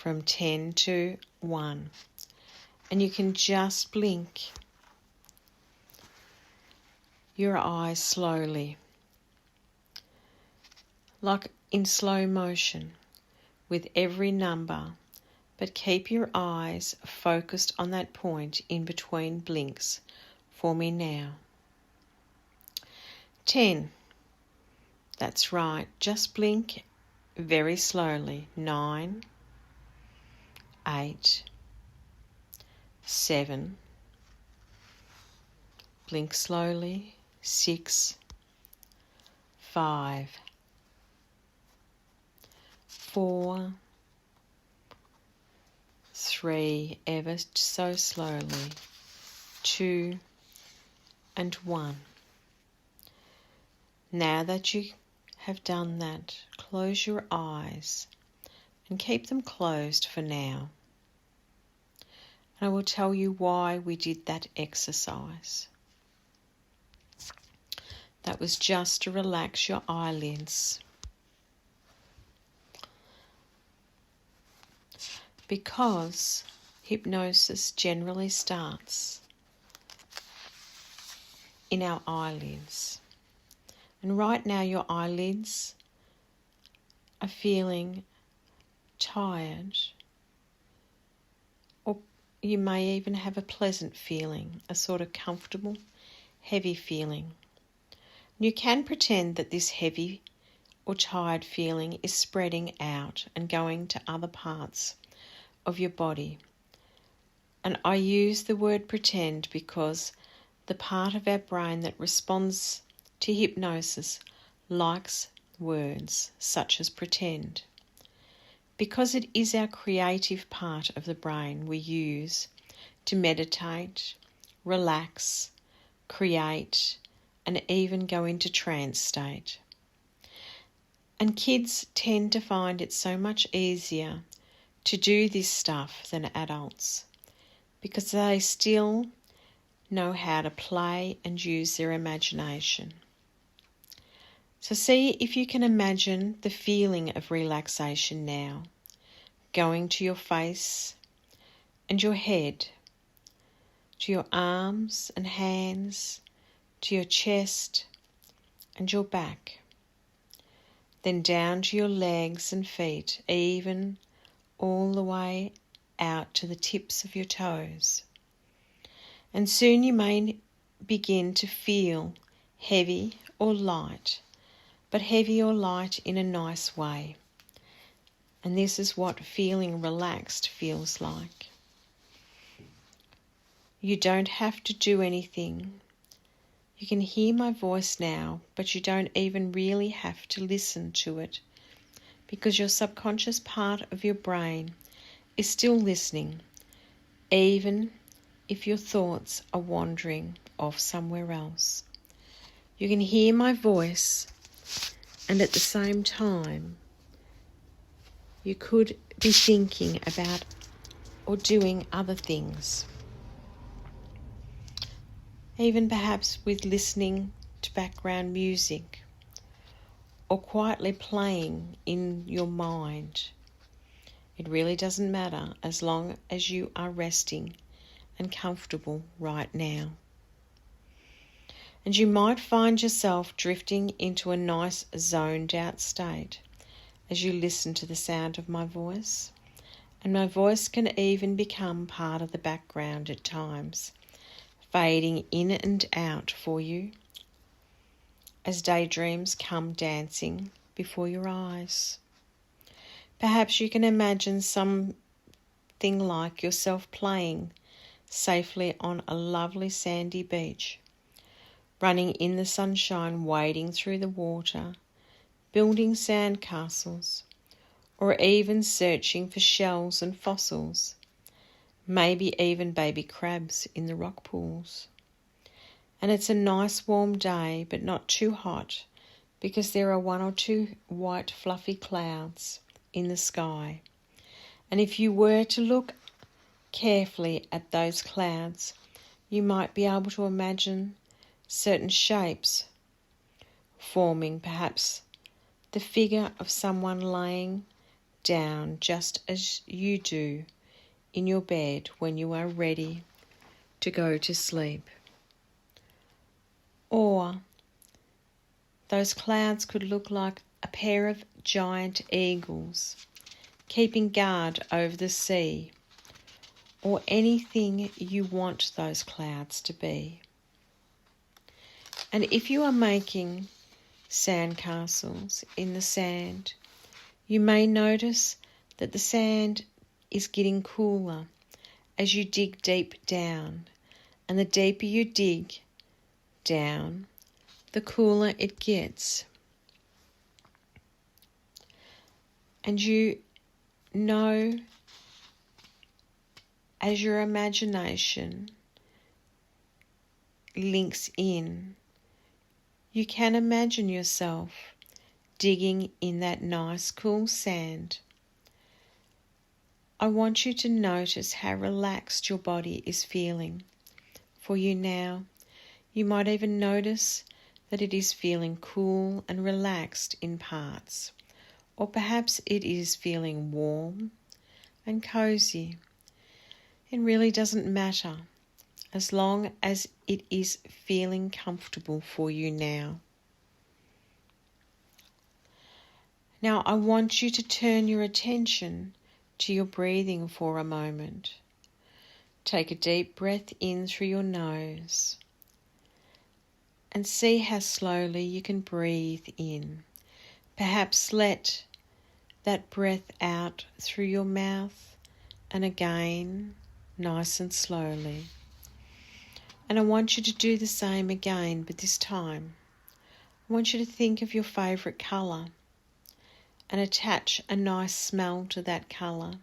from 10 to 1. And you can just blink your eyes slowly, like in slow motion, with every number, but keep your eyes focused on that point in between blinks for me now. 10. That's right, just blink very slowly. 9, 8, 7, blink slowly. 6, 5, 4, 3, ever so slowly, 2, and 1. Now that you have done that, close your eyes and keep them closed for now. And I will tell you why we did that exercise. That was just to relax your eyelids. Because hypnosis generally starts in our eyelids. And right now your eyelids are feeling tired, or you may even have a pleasant feeling, a sort of comfortable, heavy feeling. You can pretend that this heavy or tired feeling is spreading out and going to other parts of your body. And I use the word pretend because the part of our brain that responds to hypnosis likes words such as pretend. Because it is our creative part of the brain we use to meditate, relax, create, and even go into trance state. And kids tend to find it so much easier to do this stuff than adults because they still know how to play and use their imagination. So see if you can imagine the feeling of relaxation now, going to your face and your head, to your arms and hands, to your chest and your back, then down to your legs and feet, even all the way out to the tips of your toes. And soon you may begin to feel heavy or light, but heavy or light in a nice way. And this is what feeling relaxed feels like. You don't have to do anything. You can hear my voice now, but you don't even really have to listen to it because your subconscious part of your brain is still listening, even if your thoughts are wandering off somewhere else. You can hear my voice, and at the same time, you could be thinking about or doing other things. Even perhaps with listening to background music or quietly playing in your mind. It really doesn't matter as long as you are resting and comfortable right now. And you might find yourself drifting into a nice zoned out state as you listen to the sound of my voice. And my voice can even become part of the background at times, fading in and out for you as daydreams come dancing before your eyes. Perhaps you can imagine something like yourself playing safely on a lovely sandy beach, running in the sunshine, wading through the water, building sand castles, or even searching for shells and fossils, maybe even baby crabs in the rock pools. And it's a nice warm day, but not too hot, because there are 1 or 2 white fluffy clouds in the sky. And if you were to look carefully at those clouds, you might be able to imagine certain shapes forming, perhaps the figure of someone laying down just as you do in your bed when you are ready to go to sleep. Or those clouds could look like a pair of giant eagles keeping guard over the sea, or anything you want those clouds to be. And if you are making sandcastles in the sand, you may notice that the sand is getting cooler as you dig deep down, and the deeper you dig down, the cooler it gets. And you know, as your imagination links in, you can imagine yourself digging in that nice cool sand. I want you to notice how relaxed your body is feeling for you now. You might even notice that it is feeling cool and relaxed in parts, or perhaps it is feeling warm and cozy. It really doesn't matter as long as it is feeling comfortable for you now. Now I want you to turn your attention to your breathing for a moment. Take a deep breath in through your nose and see how slowly you can breathe in. Perhaps let that breath out through your mouth, and again, nice and slowly. And I want you to do the same again, but this time I want you to think of your favourite colour and attach a nice smell to that colour,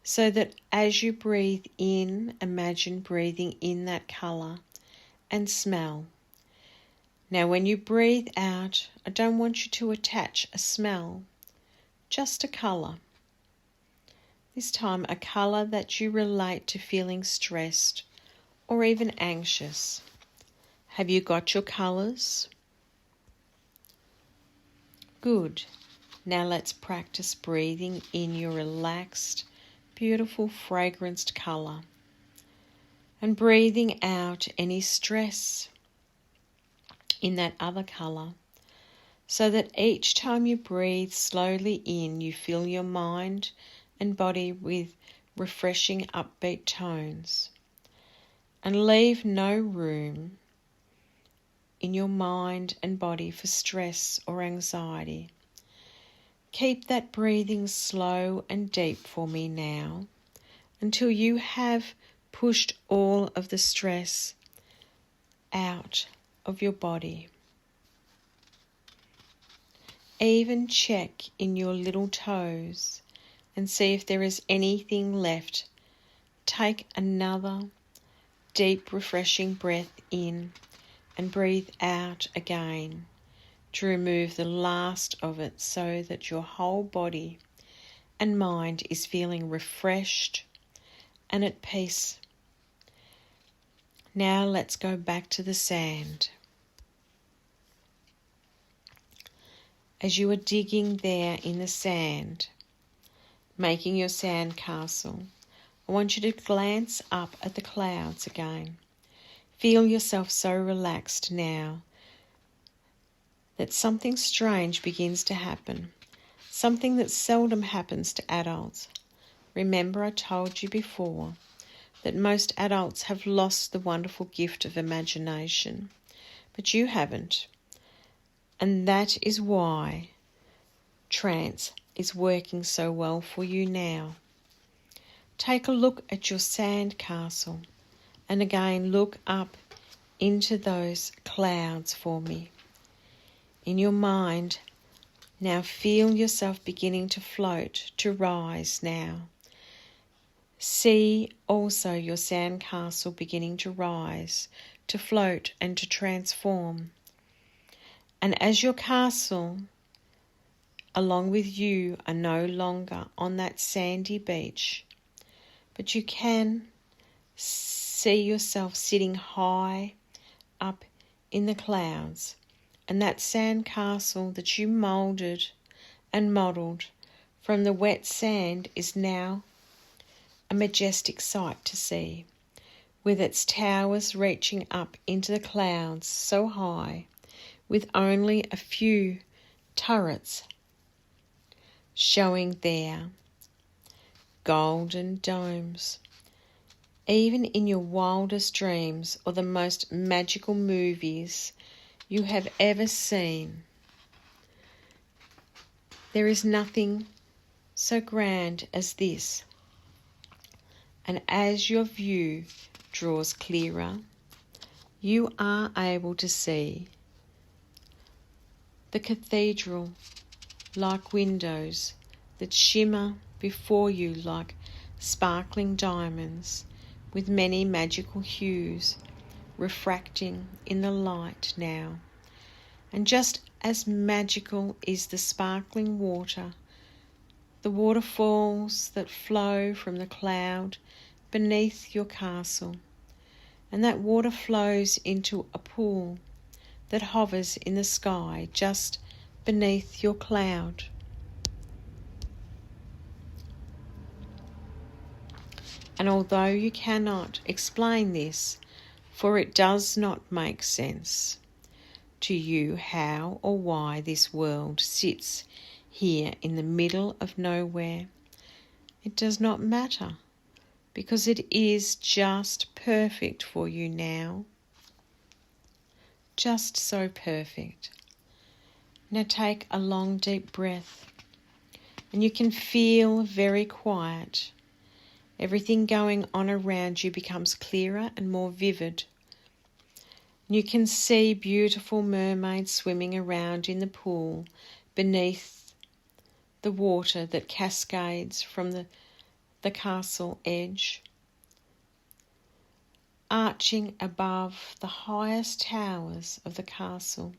so that as you breathe in, imagine breathing in that colour and smell. Now when you breathe out, I don't want you to attach a smell, just a colour. This time a colour that you relate to feeling stressed or even anxious. Have you got your colours? Good. Now let's practice breathing in your relaxed, beautiful, fragranced colour, and breathing out any stress in that other colour, so that each time you breathe slowly in, you fill your mind and body with refreshing, upbeat tones, and leave no room in your mind and body for stress or anxiety. Keep that breathing slow and deep for me now until you have pushed all of the stress out of your body. Even check in your little toes and see if there is anything left. Take another deep, refreshing breath in and breathe out again to remove the last of it, so that your whole body and mind is feeling refreshed and at peace. Now let's go back to the sand. As you are digging there in the sand, making your sand castle, I want you to glance up at the clouds again. Feel yourself so relaxed now that something strange begins to happen, something that seldom happens to adults. Remember, I told you before that most adults have lost the wonderful gift of imagination, but you haven't. And that is why trance is working so well for you now. Take a look at your sand castle, and again look up into those clouds for me. In your mind, now feel yourself beginning to float, to rise now. See also your sand castle beginning to rise, to float and to transform. And as your castle, along with you, are no longer on that sandy beach, but you can see yourself sitting high up in the clouds, and that sand castle that you moulded and modelled from the wet sand is now a majestic sight to see, with its towers reaching up into the clouds so high, with only a few turrets showing their golden domes. Even in your wildest dreams or the most magical movies you have ever seen, there is nothing so grand as this. And as your view draws clearer, you are able to see the cathedral-like windows that shimmer before you like sparkling diamonds, with many magical hues refracting in the light now. And just as magical is the sparkling water, the waterfalls that flow from the cloud beneath your castle, and that water flows into a pool that hovers in the sky just beneath your cloud. And although you cannot explain this, for it does not make sense to you how or why this world sits here in the middle of nowhere, it does not matter, because it is just perfect for you now. Just so perfect. Now take a long deep breath, and you can feel very quiet. Everything going on around you becomes clearer and more vivid. You can see beautiful mermaids swimming around in the pool beneath the water that cascades from the castle edge, arching above the highest towers of the castle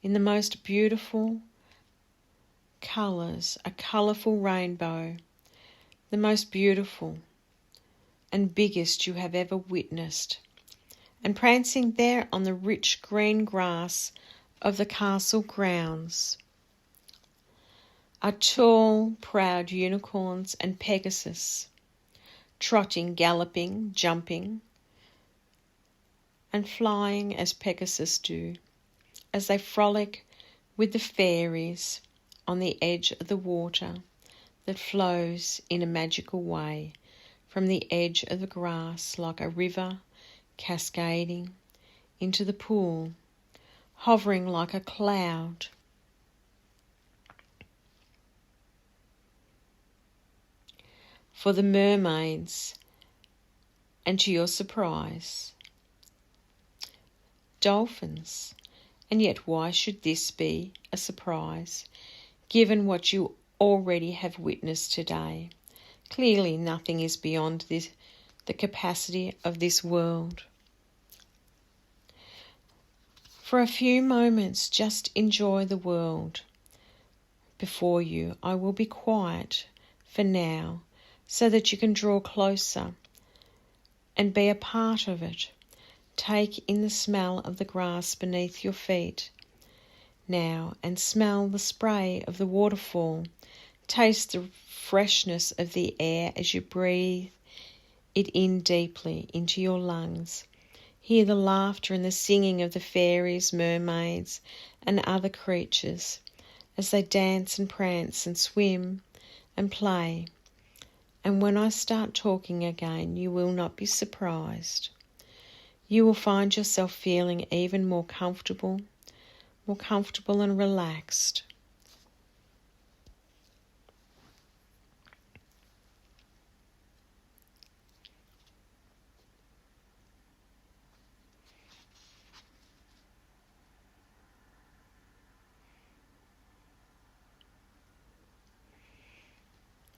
in the most beautiful colours, a colourful rainbow, the most beautiful and biggest you have ever witnessed. And prancing there on the rich green grass of the castle grounds are tall, proud unicorns and Pegasus, trotting, galloping, jumping, and flying as Pegasus do, as they frolic with the fairies on the edge of the water that flows in a magical way from the edge of the grass like a river cascading into the pool, hovering like a cloud. For the mermaids, and to your surprise, dolphins. And yet why should this be a surprise, given what you already have witnessed today? Clearly nothing is beyond the capacity of this world. For a few moments, just enjoy the world before you. I will be quiet for now, so that you can draw closer and be a part of it. Take in the smell of the grass beneath your feet now, and smell the spray of the waterfall. Taste the freshness of the air as you breathe it in deeply into your lungs. Hear the laughter and the singing of the fairies, mermaids, and other creatures as they dance and prance and swim and play. And when I start talking again, you will not be surprised. You will find yourself feeling even more comfortable and relaxed.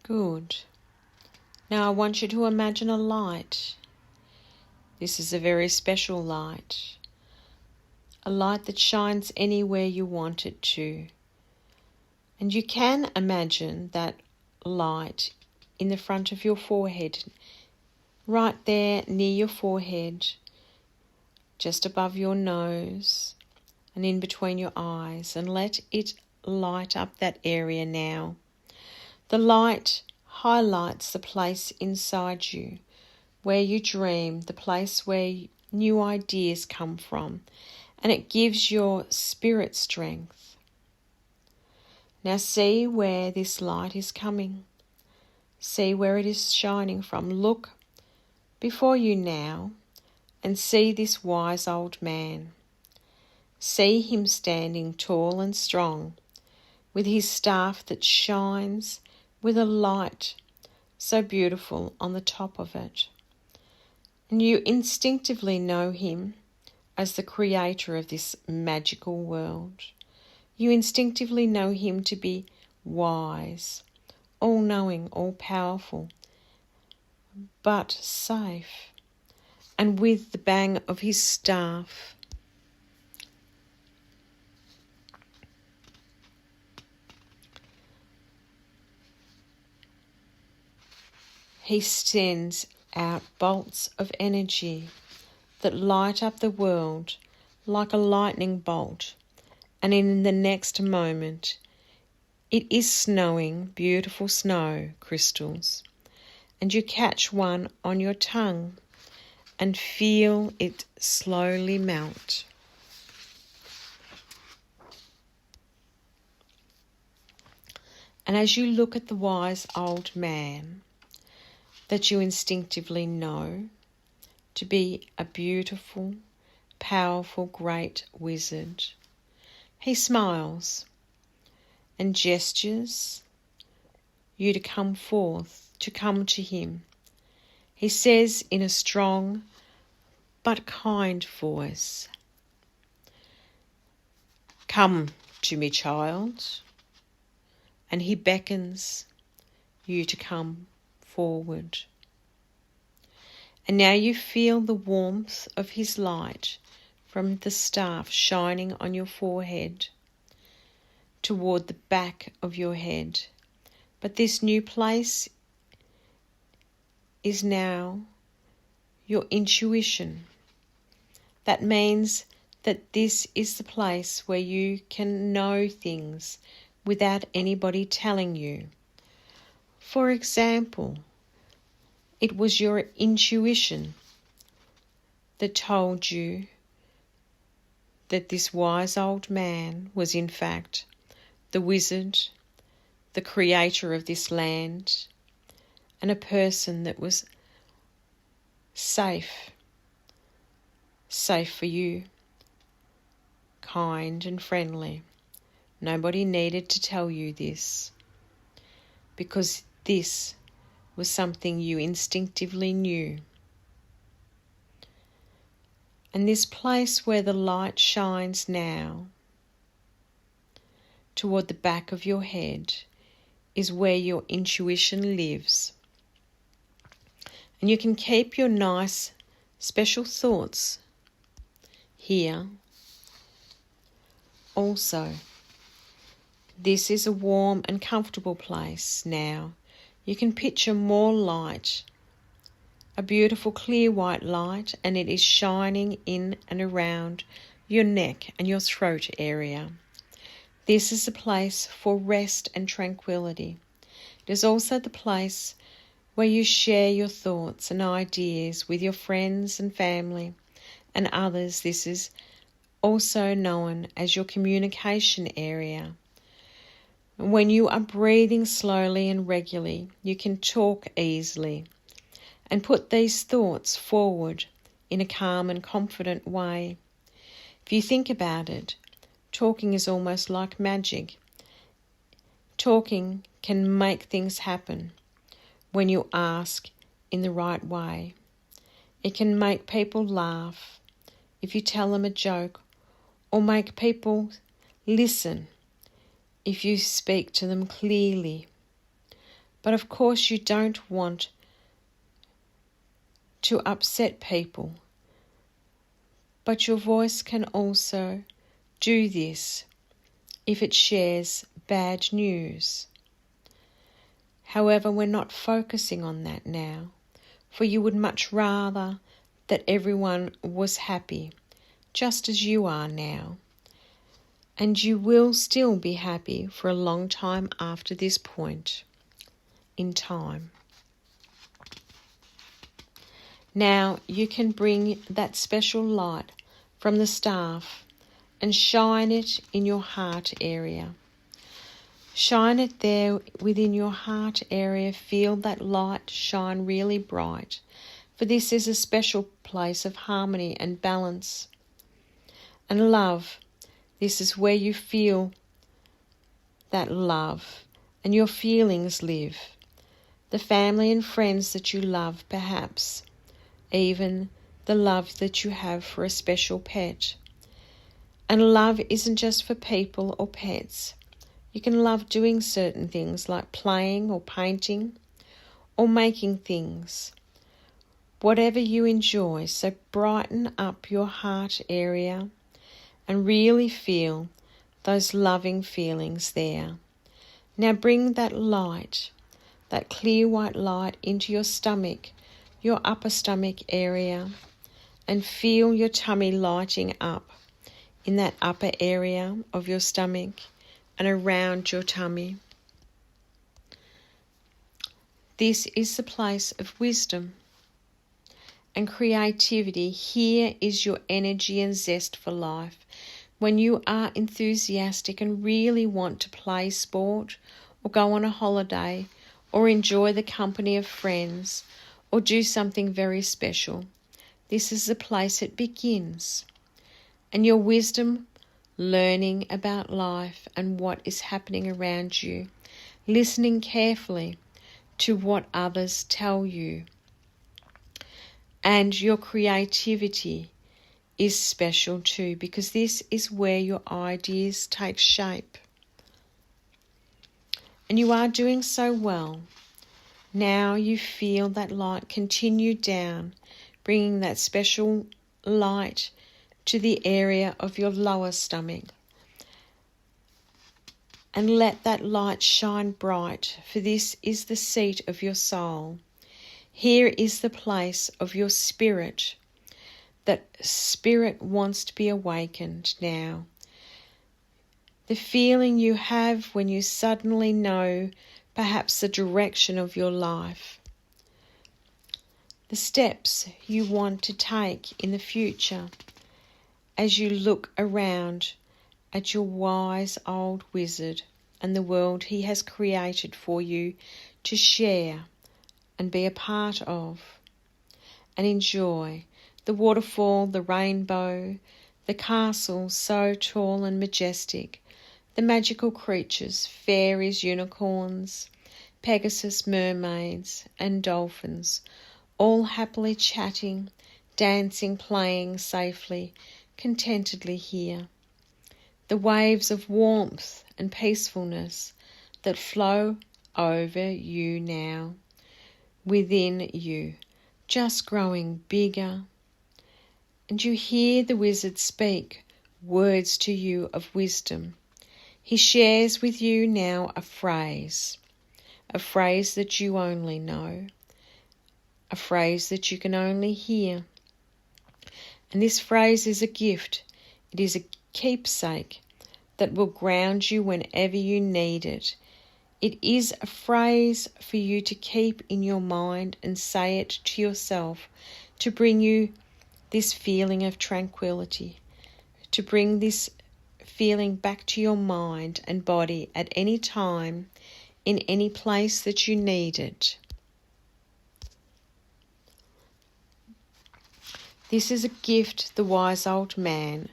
Good. Now I want you to imagine a light. This is a very special light. A light that shines anywhere you want it to. And you can imagine that light in the front of your forehead, right there near your forehead, just above your nose and in between your eyes, and let it light up that area now. The light highlights the place inside you where you dream, the place where new ideas come from, and it gives your spirit strength. Now see where this light is coming. See where it is shining from. Look before you now and see this wise old man. See him standing tall and strong with his staff that shines with a light so beautiful on the top of it. And you instinctively know him as the creator of this magical world. You instinctively know him to be wise, all-knowing, all-powerful, but safe. And with the bang of his staff, he sends out bolts of energy that light up the world like a lightning bolt, and in the next moment it is snowing beautiful snow crystals, and you catch one on your tongue and feel it slowly melt. And as you look at the wise old man that you instinctively know to be a beautiful, powerful, great wizard, he smiles and gestures you to come forth, to come to him. He says in a strong but kind voice, "Come to me, child." And he beckons you to come forward. And now you feel the warmth of his light from the staff shining on your forehead toward the back of your head. But this new place is now your intuition. That means that this is the place where you can know things without anybody telling you. For example, it was your intuition that told you that this wise old man was in fact the wizard, the creator of this land, and a person that was safe for you, kind and friendly. Nobody needed to tell you this, because this was something you instinctively knew. And this place where the light shines now, toward the back of your head, is where your intuition lives. And you can keep your nice, special thoughts here. Also, this is a warm and comfortable place now. You can picture more light, a beautiful clear white light, and it is shining in and around your neck and your throat area. This is a place for rest and tranquility. It is also the place where you share your thoughts and ideas with your friends and family and others. This is also known as your communication area. When you are breathing slowly and regularly, you can talk easily and put these thoughts forward in a calm and confident way. If you think about it, talking is almost like magic. Talking can make things happen when you ask in the right way. It can make people laugh if you tell them a joke, or make people listen if you speak to them clearly. But of course you don't want to upset people. But your voice can also do this if it shares bad news. However, we're not focusing on that now, for you would much rather that everyone was happy, just as you are now. And you will still be happy for a long time after this point. in time. Now you can bring that special light from the staff and shine it in your heart area. Shine it there within your heart area. Feel that light shine really bright, for this is a special place of harmony and balance and love. This is where you feel that love and your feelings live. The family and friends that you love, perhaps even the love that you have for a special pet. And love isn't just for people or pets. You can love doing certain things like playing or painting or making things. Whatever you enjoy, so brighten up your heart area and really feel those loving feelings there. Now bring that light, that clear white light, into your stomach, your upper stomach area, and feel your tummy lighting up in that upper area of your stomach and around your tummy. This is the place of wisdom and creativity. Here is your energy and zest for life. When you are enthusiastic and really want to play sport or go on a holiday or enjoy the company of friends or do something very special, this is the place it begins. And your wisdom, learning about life and what is happening around you, listening carefully to what others tell you. And your creativity is special too, because this is where your ideas take shape. And you are doing so well. Now you feel that light continue down, bringing that special light to the area of your lower stomach. And let that light shine bright, for this is the seat of your soul. Here is the place of your spirit. That spirit wants to be awakened now. The feeling you have when you suddenly know perhaps the direction of your life. The steps you want to take in the future as you look around at your wise old wizard and the world he has created for you to share and be a part of and enjoy. The waterfall, the rainbow, the castle so tall and majestic, the magical creatures, fairies, unicorns, Pegasus, mermaids and dolphins, all happily chatting, dancing, playing safely, contentedly here. The waves of warmth and peacefulness that flow over you now, within you, just growing bigger. And you hear the wizard speak words to you of wisdom. He shares with you now a phrase that you only know, a phrase that you can only hear. And this phrase is a gift. It is a keepsake that will ground you whenever you need it. It is a phrase for you to keep in your mind and say it to yourself to bring you this feeling of tranquility, to bring this feeling back to your mind and body at any time, in any place that you need it. This is a gift the wise old man,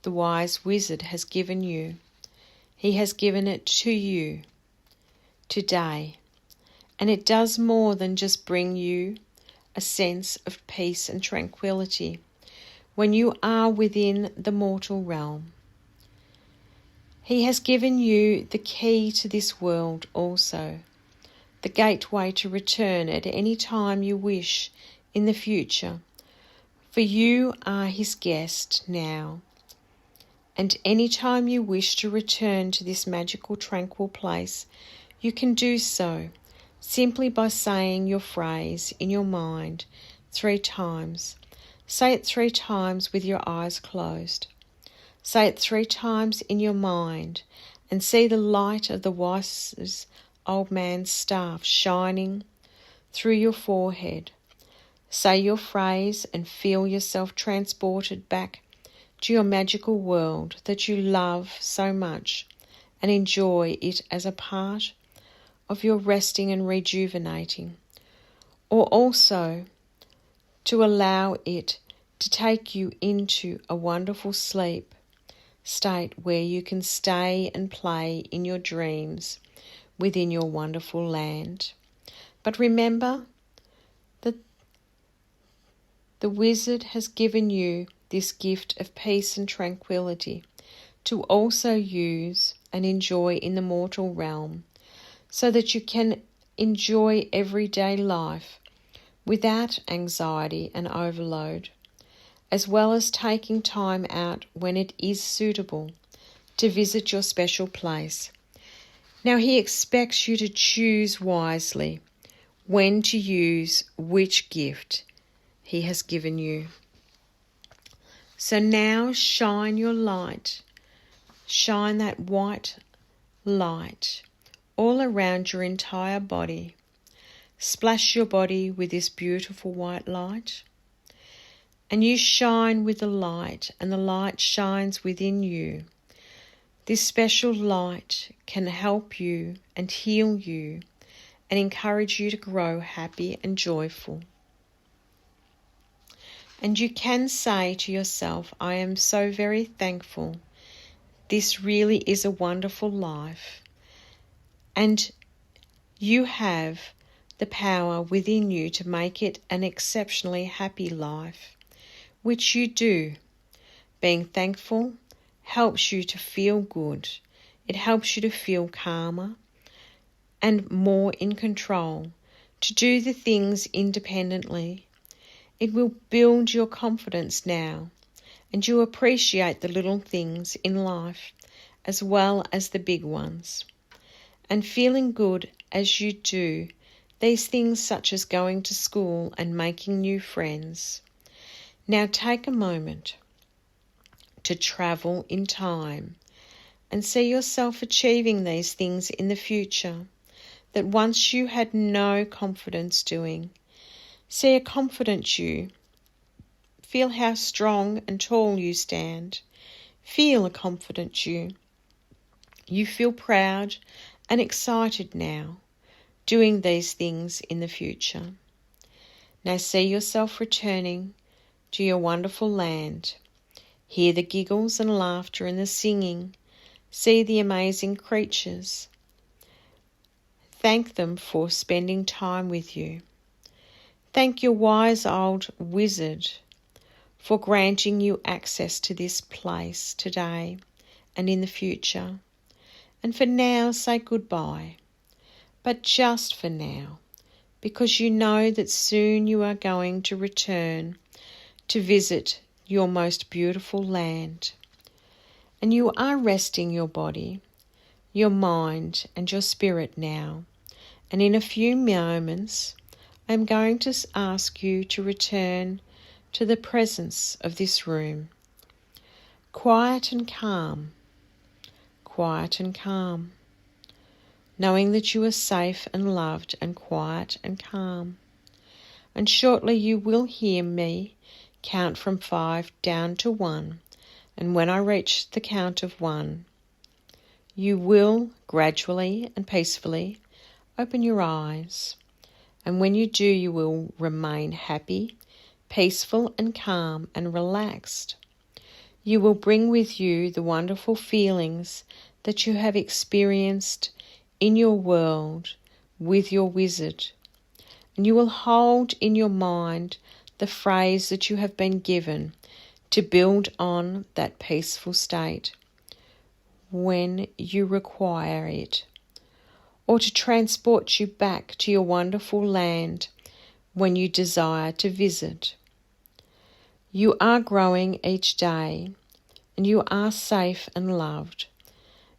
the wise wizard has given you. He has given it to you today, and it does more than just bring you a sense of peace and tranquility when you are within the mortal realm. He has given you the key to this world also, the gateway to return at any time you wish in the future, for you are his guest now. And any time you wish to return to this magical, tranquil place, you can do so simply by saying your phrase in your mind 3 times. Say it 3 times with your eyes closed. Say it 3 times in your mind and see the light of the wise old man's staff shining through your forehead. Say your phrase and feel yourself transported back to your magical world that you love so much, and enjoy it as a part of your resting and rejuvenating, or also to allow it to take you into a wonderful sleep state where you can stay and play in your dreams within your wonderful land. But remember that the wizard has given you this gift of peace and tranquility to also use and enjoy in the mortal realm, so that you can enjoy everyday life without anxiety and overload, as well as taking time out when it is suitable to visit your special place. Now he expects you to choose wisely when to use which gift he has given you. So now shine your light, shine that white light all around your entire body. Splash your body with this beautiful white light, and you shine with the light, and the light shines within you. This special light can help you and heal you and encourage you to grow happy and joyful. And you can say to yourself, I am so very thankful. This really is a wonderful life. And you have the power within you to make it an exceptionally happy life, which you do. Being thankful helps you to feel good. It helps you to feel calmer and more in control, to do the things independently. It will build your confidence now, and you appreciate the little things in life as well as the big ones. And feeling good as you do these things, such as going to school and making new friends. Now take a moment to travel in time and see yourself achieving these things in the future that once you had no confidence doing. See a confident you. Feel how strong and tall you stand. Feel a confident you. You feel proud and excited now, doing these things in the future. Now see yourself returning to your wonderful land. Hear the giggles and laughter and the singing. See the amazing creatures. Thank them for spending time with you. Thank your wise old wizard for granting you access to this place today and in the future. And for now, say goodbye. But just for now, because you know that soon you are going to return to visit your most beautiful land. And you are resting your body, your mind and your spirit now. And in a few moments, I'm going to ask you to return to the presence of this room. Quiet and calm, knowing that you are safe and loved and quiet and calm. And shortly you will hear me count from 5 down to 1, and when I reach the count of 1, you will gradually and peacefully open your eyes. And when you do, you will remain happy, peaceful and calm and relaxed. You will bring with you the wonderful feelings that you have experienced in your world with your wizard. And you will hold in your mind the phrase that you have been given to build on that peaceful state when you require it, or to transport you back to your wonderful land when you desire to visit. You are growing each day, and you are safe and loved,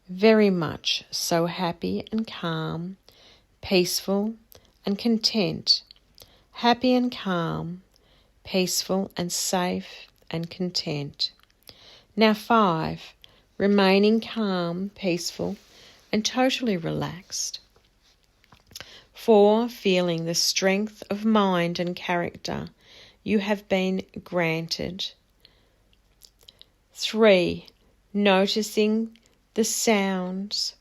very much so happy and calm, peaceful and content, happy and calm, peaceful and safe and content. Now 5, remaining calm, peaceful and totally relaxed. 4. Feeling the strength of mind and character you have been granted. 3. Noticing the sounds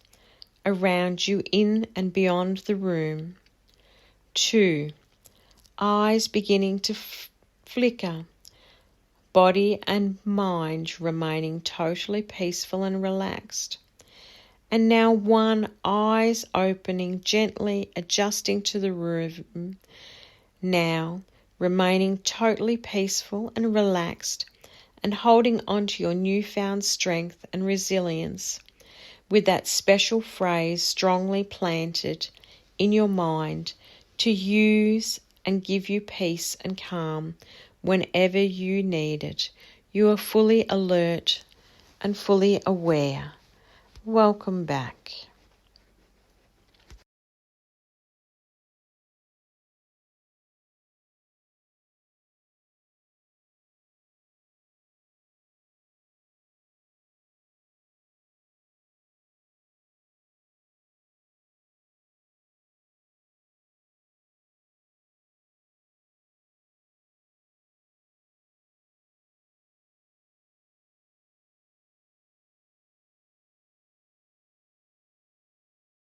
around you in and beyond the room. 2. Eyes beginning to flicker, body and mind remaining totally peaceful and relaxed. And now 1, eyes opening, gently adjusting to the room, now remaining totally peaceful and relaxed and holding on to your newfound strength and resilience with that special phrase strongly planted in your mind to use and give you peace and calm whenever you need it. You are fully alert and fully aware. Welcome back.